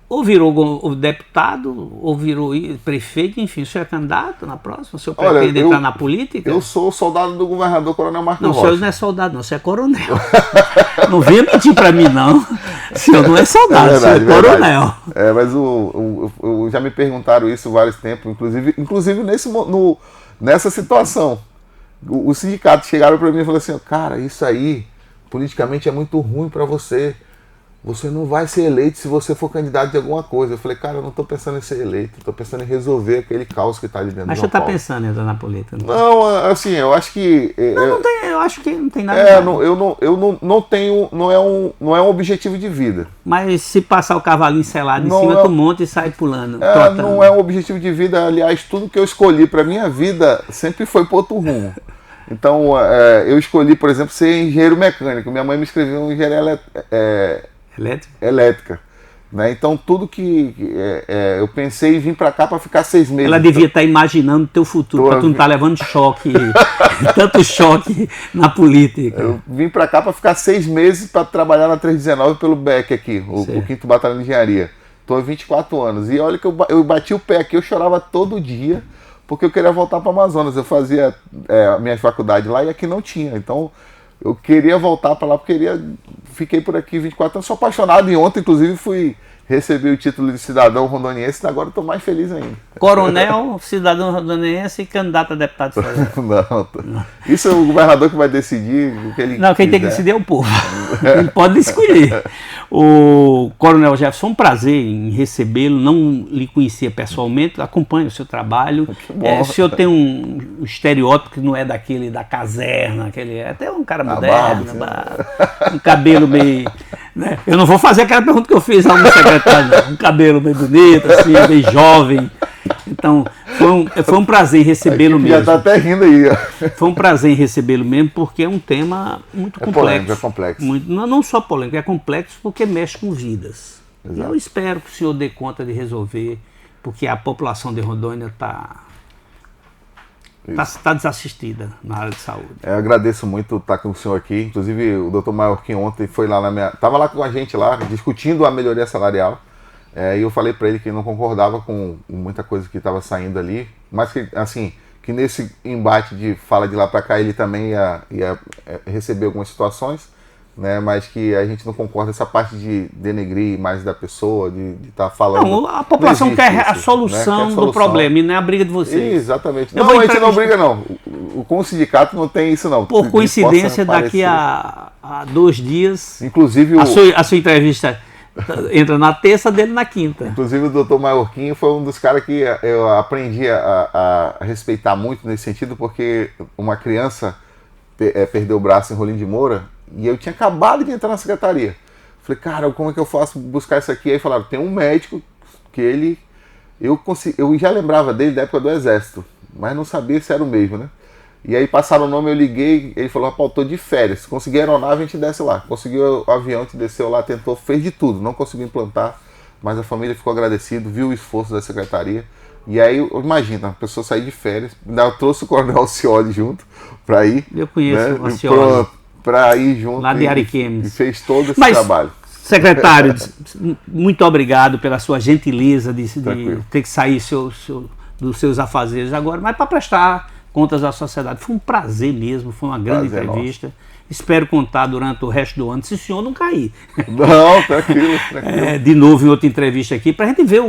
ou virou deputado, ou virou prefeito, enfim, o senhor é candidato na próxima? O senhor pretende entrar na política? Eu sou o soldado do governador Coronel Marcos Rocha. Não, o senhor não é soldado, não, o senhor é coronel. Não venha mentir para mim, não. O senhor não é soldado, o senhor é coronel. Mas já me perguntaram isso vários tempos, inclusive nessa situação. Os sindicatos chegaram para mim e falaram assim, cara, isso aí politicamente é muito ruim para você. Você não vai ser eleito se você for candidato de alguma coisa. Eu falei, cara, eu não estou pensando em ser eleito, estou pensando em resolver aquele caos que está ali dentro do São Paulo. Mas você está pensando em entrar na política? Não, assim, eu acho que... eu acho que não tem nada. Eu não tenho, não é um objetivo de vida. Mas se passar o cavalinho selado em cima, tu monta e sai pulando. Não é um objetivo de vida, aliás, tudo que eu escolhi para minha vida sempre foi para outro rumo. Então, eu escolhi, por exemplo, ser engenheiro mecânico. Minha mãe me escreveu em engenharia elétrica, né? Então tudo que eu pensei em vir para cá para ficar 6 meses. Ela devia estar imaginando o teu futuro, para tu não estar levando choque, tanto choque na política. Eu vim para cá para ficar 6 meses para trabalhar na 319 pelo BEC aqui, o 5º Batalhão de Engenharia. Estou há 24 anos e olha que eu bati o pé aqui, eu chorava todo dia porque eu queria voltar para o Amazonas. Eu fazia a minha faculdade lá e aqui não tinha, então eu queria voltar para lá porque fiquei por aqui 24 anos, sou apaixonado e ontem inclusive recebi o título de cidadão rondoniense e agora estou mais feliz ainda. Coronel, cidadão rondoniense e candidato a deputado federal. Não, isso é o governador que vai decidir o que ele Não, quem quiser. Tem que decidir é o povo. Ele pode escolher. O Coronel Jefferson, um prazer em recebê-lo, não lhe conhecia pessoalmente, acompanho o seu trabalho. O senhor tem um estereótipo que não é daquele da caserna, é até um cara moderno, um cabelo meio... Né? Eu não vou fazer aquela pergunta que eu fiz ao meu secretário, não. Um cabelo meio bonito, assim, meio jovem. Então, foi um prazer recebê-lo mesmo. Já está até rindo aí. Foi um prazer recebê-lo mesmo, porque é um tema muito complexo. Polêmico, é complexo. Não só polêmico, é complexo porque mexe com vidas. Exato. Eu espero que o senhor dê conta de resolver, porque a população de Rondônia está desassistida na área de saúde. Eu agradeço muito estar com o senhor aqui. Inclusive, o Dr. Maiorquim ontem foi lá estava lá com a gente lá, discutindo a melhoria salarial. E eu falei para ele que não concordava com muita coisa que estava saindo ali, mas que, assim, que nesse embate de fala de lá para cá ele também ia receber algumas situações, né, mas que a gente não concorda essa parte de denegrir mais da pessoa, de estar falando... Não, a população quer a solução, né? Do problema e não é a briga de vocês. Exatamente. Não, a gente não briga não. Com o sindicato não tem isso não. Por coincidência, daqui a 2 dias, inclusive a sua entrevista entra na terça, dele na quinta. Inclusive o Dr. Maiorquim foi um dos caras que eu aprendi a respeitar muito nesse sentido, porque uma criança perdeu o braço em Rolim de Moura e eu tinha acabado de entrar na secretaria. Falei, cara, como é que eu faço buscar isso aqui? Aí falaram, tem um médico que eu já lembrava dele da época do Exército, mas não sabia se era o mesmo, né? E aí passaram o nome, eu liguei, ele falou, rapaz, eu tô de férias, se conseguir aeronave a gente desce lá. Conseguiu o avião, a gente desceu lá, tentou, fez de tudo, não conseguiu implantar, mas a família ficou agradecida, viu o esforço da secretaria. E aí, imagina, a pessoa sair de férias, ainda trouxe o Coronel Alcioli junto para ir. Eu conheço, né, o Alcioli. Para ir junto. Lá de Ariquemes. E fez todo esse trabalho. Secretário, muito obrigado pela sua gentileza de ter que sair dos seus afazeres agora, mas para prestar contas à sociedade. Foi um prazer mesmo, foi uma grande entrevista. Nossa. Espero contar durante o resto do ano, se o senhor não cair. Não, tranquilo. De novo em outra entrevista aqui, para a gente ver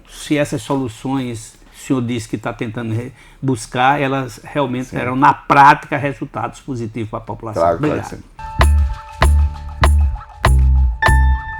se essas soluções, o senhor disse que está tentando buscar, elas realmente terão na prática resultados positivos para a população. Claro, obrigado. claro, sim.